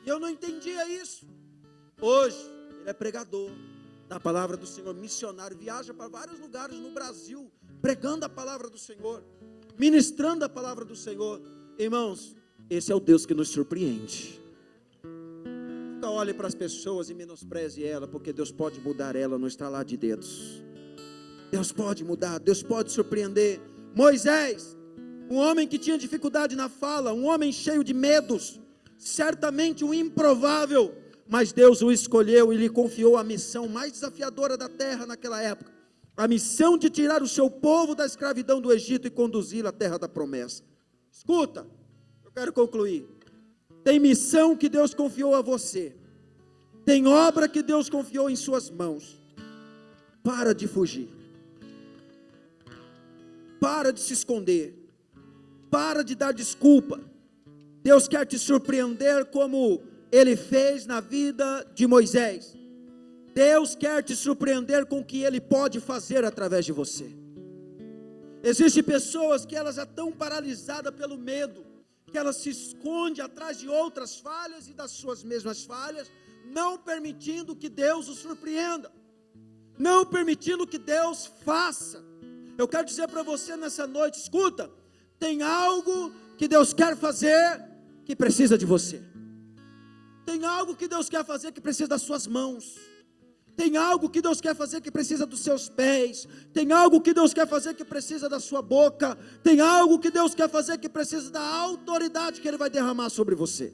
e eu não entendia isso. Hoje ele é pregador da palavra do Senhor, missionário, viaja para vários lugares no Brasil, pregando a palavra do Senhor, ministrando a palavra do Senhor. Irmãos, esse é o Deus que nos surpreende. Nunca olhe para as pessoas e menospreze ela, porque Deus pode mudar ela no estalar de dedos. Deus pode mudar, Deus pode surpreender. Moisés, um homem que tinha dificuldade na fala, um homem cheio de medos, certamente um improvável, mas Deus o escolheu e lhe confiou a missão mais desafiadora da terra naquela época, a missão de tirar o seu povo da escravidão do Egito e conduzi-lo à terra da promessa. Escuta, eu quero concluir. Tem missão que Deus confiou a você, tem obra que Deus confiou em suas mãos. Para de fugir, para de se esconder, para de dar desculpa. Deus quer te surpreender como Ele fez na vida de Moisés. Deus quer te surpreender com o que Ele pode fazer através de você. Existem pessoas que elas já estão paralisadas pelo medo, que elas se escondem atrás de outras falhas e das suas mesmas falhas, não permitindo que Deus os surpreenda, não permitindo que Deus faça. Eu quero dizer para você nessa noite: escuta, tem algo que Deus quer fazer que precisa de você. Tem algo que Deus quer fazer que precisa das suas mãos. Tem algo que Deus quer fazer que precisa dos seus pés. Tem algo que Deus quer fazer que precisa da sua boca. Tem algo que Deus quer fazer que precisa da autoridade que Ele vai derramar sobre você.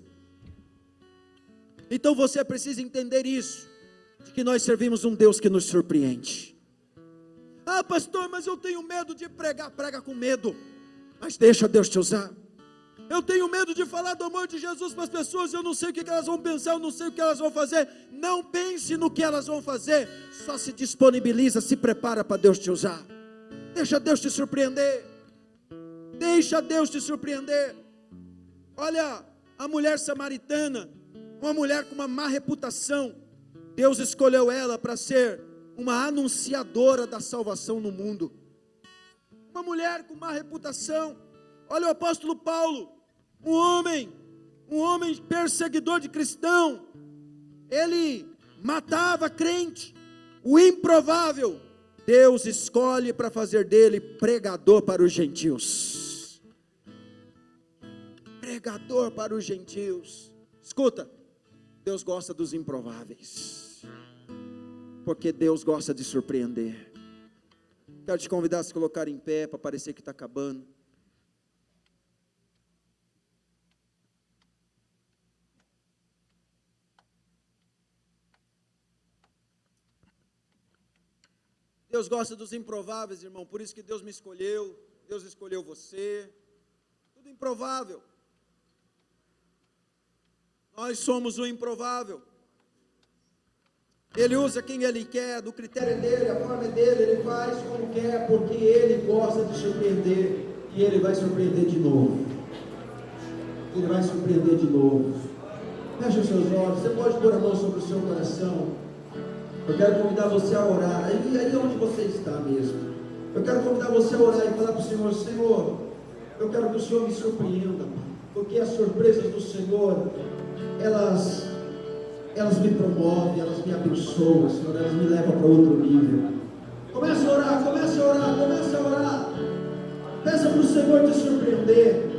Então você precisa entender isso, de que nós servimos um Deus que nos surpreende. Ah, pastor, mas eu tenho medo de pregar. Prega com medo, mas deixa Deus te usar. Eu tenho medo de falar do amor de Jesus para as pessoas, eu não sei o que elas vão pensar, eu não sei o que elas vão fazer. Não pense no que elas vão fazer, só se disponibiliza, se prepara para Deus te usar. Deixa Deus te surpreender, deixa Deus te surpreender. Olha, a mulher samaritana, uma mulher com uma má reputação, Deus escolheu ela para ser uma anunciadora da salvação no mundo. Uma mulher com má reputação. Olha o apóstolo Paulo, um homem perseguidor de cristão, ele matava crente, o improvável, Deus escolhe para fazer dele pregador para os gentios. Pregador para os gentios. Escuta, Deus gosta dos improváveis, porque Deus gosta de surpreender. Quero te convidar a se colocar em pé, para parecer que está acabando. Deus gosta dos improváveis, irmão, por isso que Deus me escolheu, Deus escolheu você, tudo improvável. Nós somos o improvável. Ele usa quem Ele quer, do critério dele, a forma dele, Ele faz como quer, porque Ele gosta de surpreender, e Ele vai surpreender de novo. Ele vai surpreender de novo. Feche os seus olhos, você pode pôr a mão sobre o seu coração. Eu quero convidar você a orar, aí onde você está mesmo. Eu quero convidar você a orar e falar para o Senhor: Senhor, eu quero que o Senhor me surpreenda, porque as surpresas do Senhor, elas me promovem, elas me abençoam, Senhor, elas me levam para outro nível. Comece a orar, comece a orar, comece a orar. Peça para o Senhor te surpreender,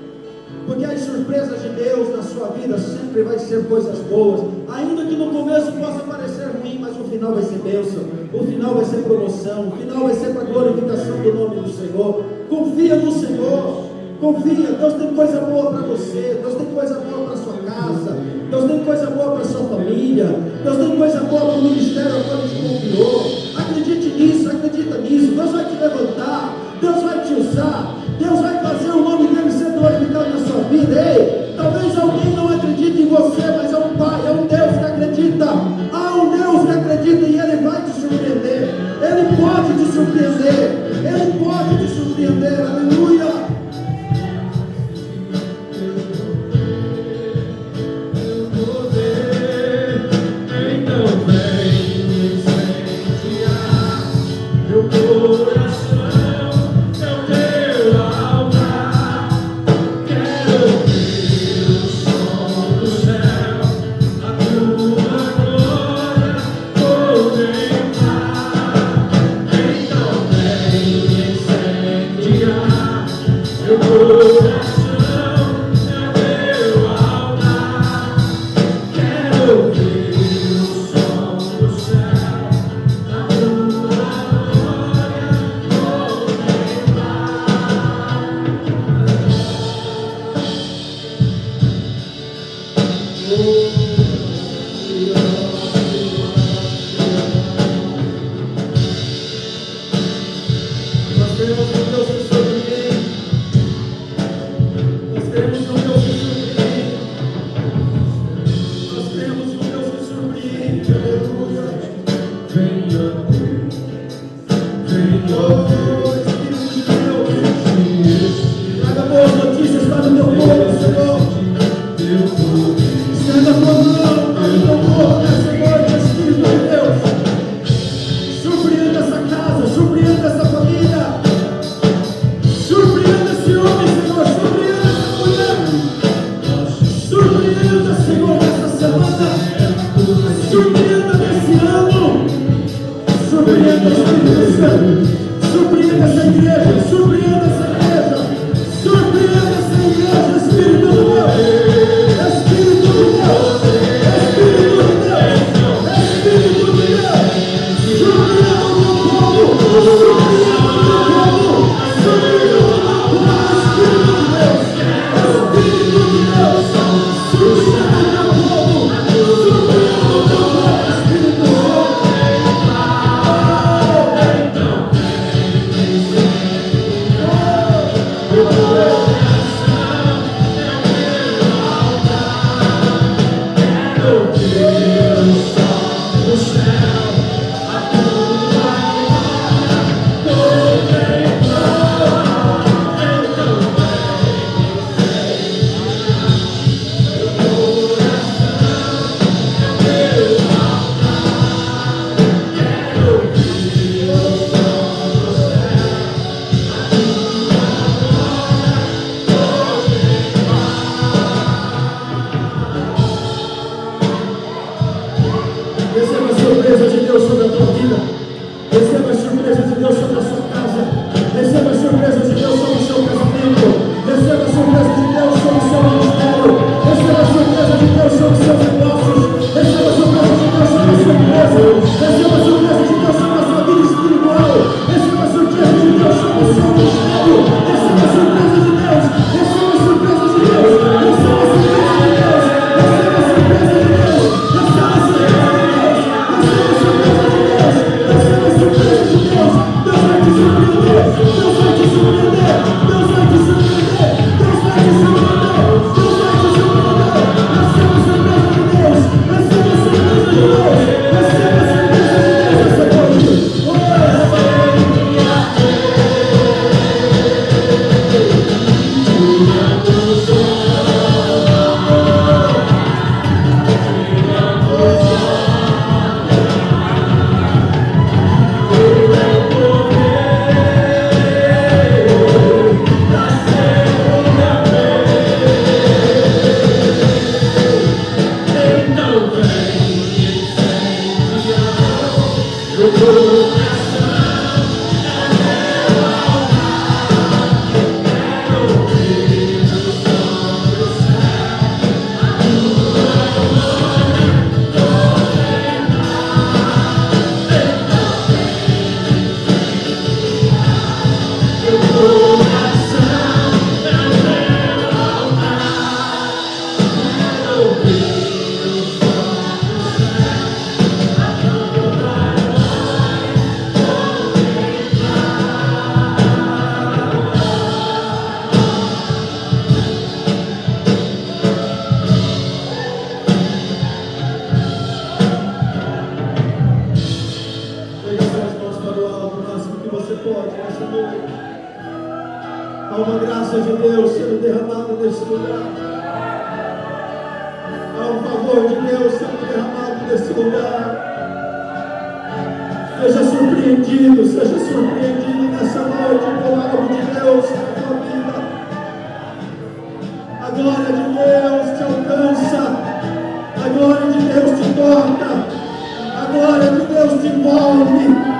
porque as surpresas de Deus na sua vida sempre vai ser coisas boas, ainda que no começo possa parecer ruim, mas o final vai ser bênção, o final vai ser promoção, o final vai ser para a glorificação do nome do Senhor. Confia no Senhor, confia. Deus tem coisa boa para você, Deus tem coisa boa para a sua casa, Deus tem coisa boa para a sua família, Deus tem coisa boa para o ministério que Ele te confiou. Acredite nisso, acredita nisso. Deus vai te levantar, Deus vai te usar, Deus vai fazer o nome dele ser glorificado na sua vida. Ei, talvez alguém não acredite em você, mas é um Pai, é um Deus que acredita. Há um Deus que acredita e Ele vai te surpreender. Ele pode te surpreender, Ele pode te surpreender. Aleluia. Yeah. forte nessa noite. Há uma graça de Deus sendo derramada nesse lugar. Há um favor de Deus sendo derramado nesse lugar. Seja surpreendido nessa noite com algo de Deus na tua vida. A glória de Deus te alcança. A glória de Deus te toca. A glória de Deus te envolve.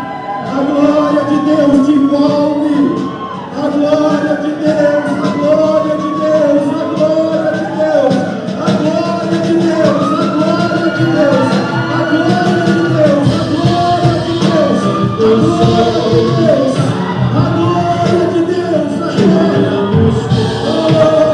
A glória de Deus te envolve. A glória de Deus, a glória de Deus, a glória de Deus, a glória de Deus, a glória de Deus, a glória de Deus, a glória de Deus, a glória de Deus, a glória de Deus, a glória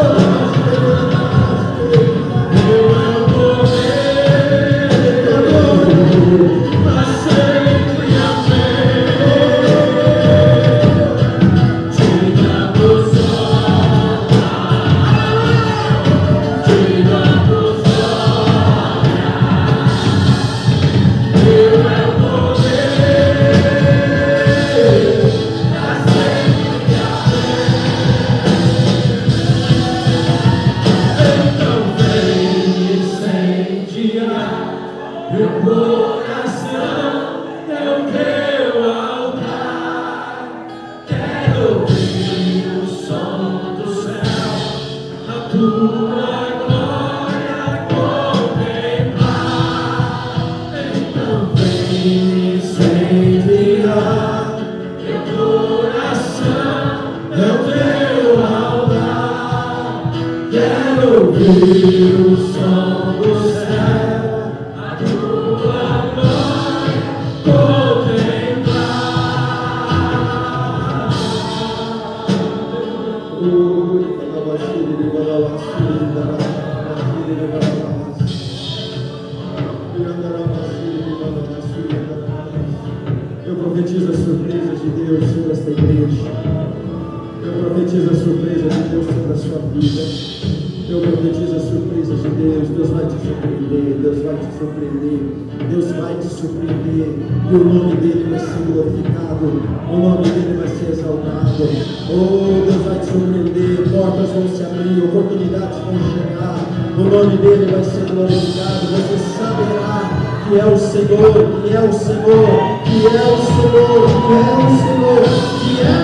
Eu profetizo as surpresas de Deus sobre esta igreja. Eu profetizo a surpresa de Deus sobre a sua vida. Eu profetizo as surpresas de Deus. Deus vai te surpreender. Deus vai te surpreender. Deus vai te surpreender. E o nome dele vai ser glorificado. O nome dele vai ser exaltado. Oh, Deus vai te surpreender. Portas vão se abrir. Oportunidades vão chegar. O nome dele vai ser glorificado. Você saberá que é o Senhor, que é o Senhor, que é o Senhor, que é o Senhor, que é